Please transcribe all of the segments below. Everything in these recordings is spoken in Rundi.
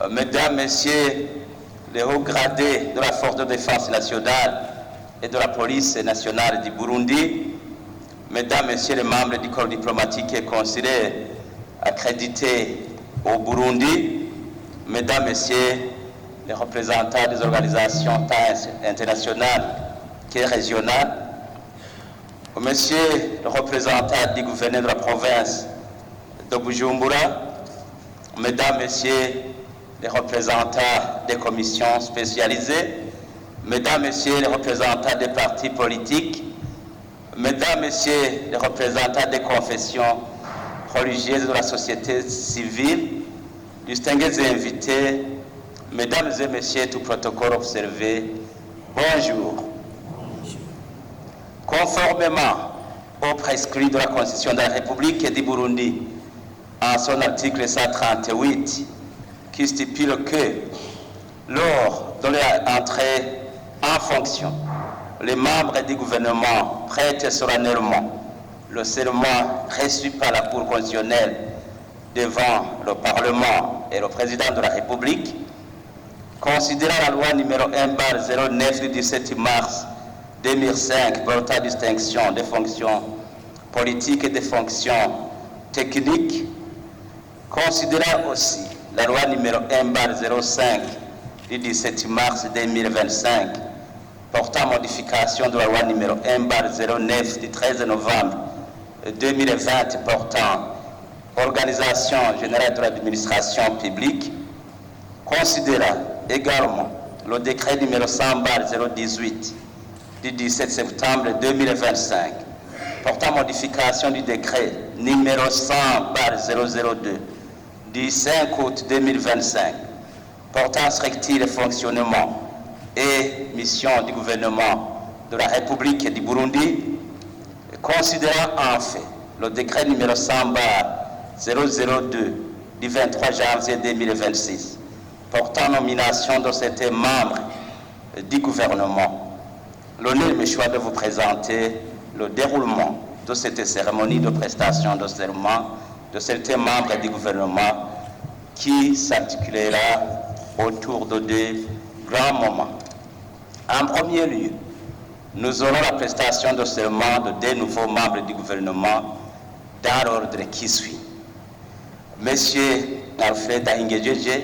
Mesdames, Messieurs les hauts gradés de la Force de défense nationale et de la police nationale du Burundi, Mesdames, Messieurs les membres du corps diplomatique et consulaire accrédités au Burundi, Mesdames, Messieurs les représentants des organisations tant internationales que régionales, Monsieur le représentant du gouverneur de la province de Bujumbura, Mesdames, Messieurs les représentants des commissions spécialisées, Mesdames, Messieurs les représentants des partis politiques, Mesdames, Messieurs les représentants des confessions religieuses de la société civile, distingués invités, Mesdames et Messieurs, tout protocole observé, bonjour. Conformément aux prescrits de la Constitution de la République du Burundi, en son article 138, qui stipule que lors de leur entrée en fonction, les membres du gouvernement prêtent solennellement le serment reçu par la Cour constitutionnelle devant le Parlement et le Président de la République, considérant la loi numéro 1/09 du 17 mars 2005 portant distinction des fonctions politiques et des fonctions techniques, considérant aussi la loi numéro 1/05 du 17 mars 2025 portant modification de la loi numéro 1/09 du 13 novembre 2020 portant organisation générale de l'administration publique, considérant également le décret numéro 100/018 du 17 septembre 2025 portant modification du décret numéro 100/002 du 5 août 2025 portant structure et fonctionnement et mission du gouvernement de la République du Burundi, considérant en fait le décret numéro 100/002 du 23 janvier 2026 portant nomination de certains membres du gouvernement. L'honneur me choisit de vous présenter le déroulement de cette cérémonie de prestation de serment de certains membres du gouvernement qui s'articulera autour de deux grands moments. En premier lieu, nous aurons la prestation de serment de deux nouveaux membres du gouvernement dans l'ordre qui suit. Monsieur Alfred Ahingejeje,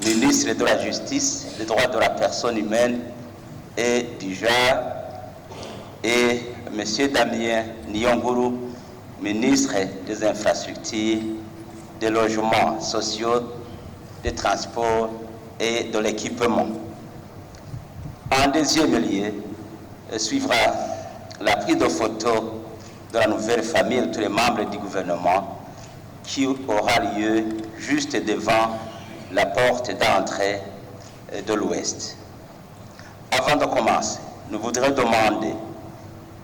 ministre de la Justice, des droits de la personne humaine et du genre, et M. Damien Nionguru, ministre des Infrastructures, des Logements sociaux, des Transports et de l'Équipement. En deuxième lieu, suivra la prise de photos de la nouvelle famille de tous les membres du gouvernement qui aura lieu juste devant la porte d'entrée de l'Ouest. Avant de commencer, nous voudrions demander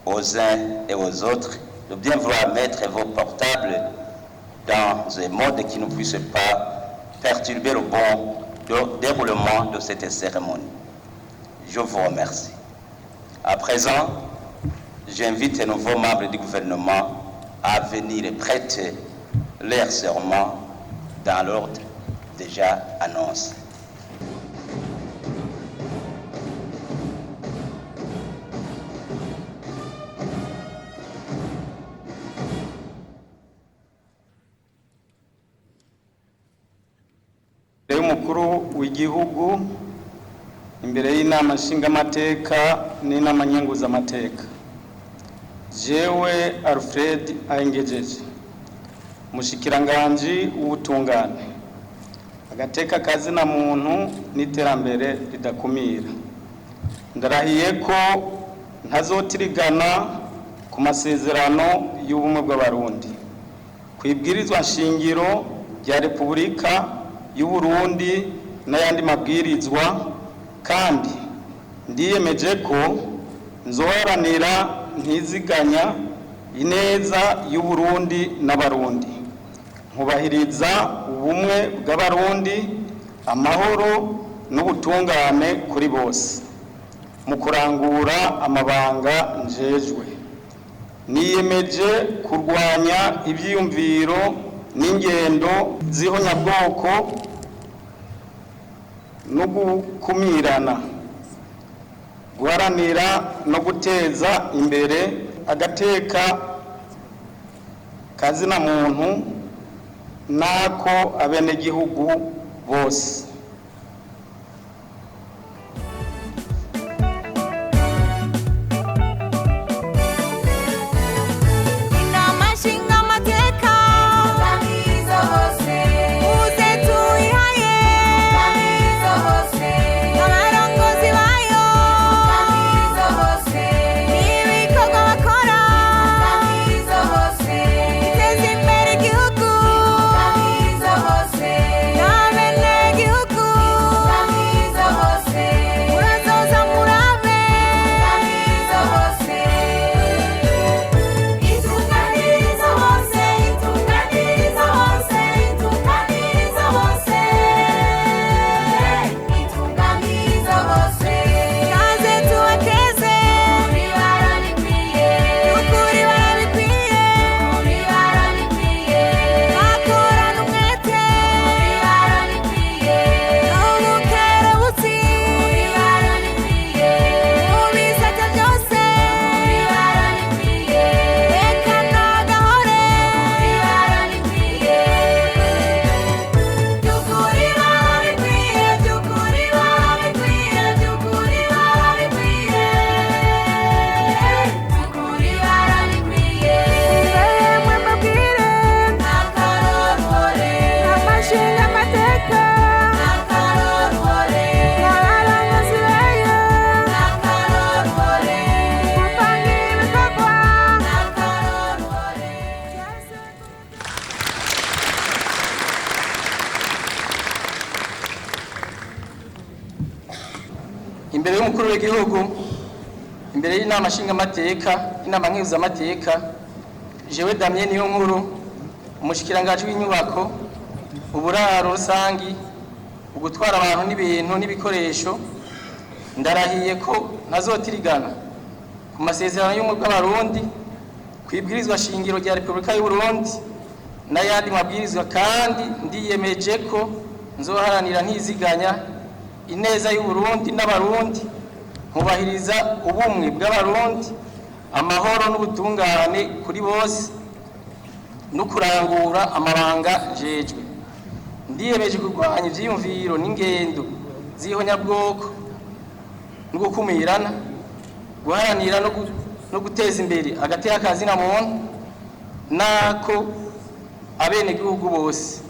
aux uns et aux autres de bien vouloir mettre vos portables dans un mode qui ne puisse pas perturber le bon déroulement de cette cérémonie. Je vous remercie. À présent, j'invite les nouveaux membres du gouvernement à venir prêter leur serment dans l'ordre déjà annoncé. Umukuru w'igihugu imbere y'inama nshingamateka n'inama nkenguzamateka, jewe Alfred Ahingejeje, umushikiranganji w'ubutungane, agateka kazina muntu n'iterambere ridakumira, ndarahiye ko ntazotirigana ku masezerano y'ubumwe bw'abarundi, kwibwirizwa nshingiro rya Repubulika y'u Burundi n'ayandi mabwirizwa, kandi ndiyemeje ko nzoharanira ntiziganya ineza y'u Burundi n'abarundi, nkubahiriza ubumwe bw'abarundi, amahoro n'ubutungane kuri bose. Mu kurangura amabanga njejwe, niyemeje kurwanya ibyiyumviro n'ingendo z'ihonyabwoko no gukumirana, guharanira no guteza imbere agateka kazina muntu nako abenegihugu bose. Imbere y'umukuru w'igihugu, imbere y'inama nshingamateka, inama nkenguzamateka, jewe Damien Niyonkuru, umushikiranganji w'inyubako, uburaro rusangi, ugutwara abantu n'ibintu n'ibikoresho, ndarahiye ko ntazotirigana ku masezerano y'ubumwe bw'abarundi, kwibwirizwa shingiro rya Repubulika y'u Burundi n'ayandi mabwirizwa, kandi ndiyemeje ko nzoharanira ntiziganya ineza y'u Burundi n'abarundi, nkubahiriza ubumwe bw'abarundi, amahoro n'ubutungane kuri bose, no kurangura amabanga jejwe. Ndiyemeje kurwanya ivyiyumviro n'ingendo z'ihonyabwoko no gukumirana, guharanira no guteza imbere agateka kazina muntu nako abenegihugu bose.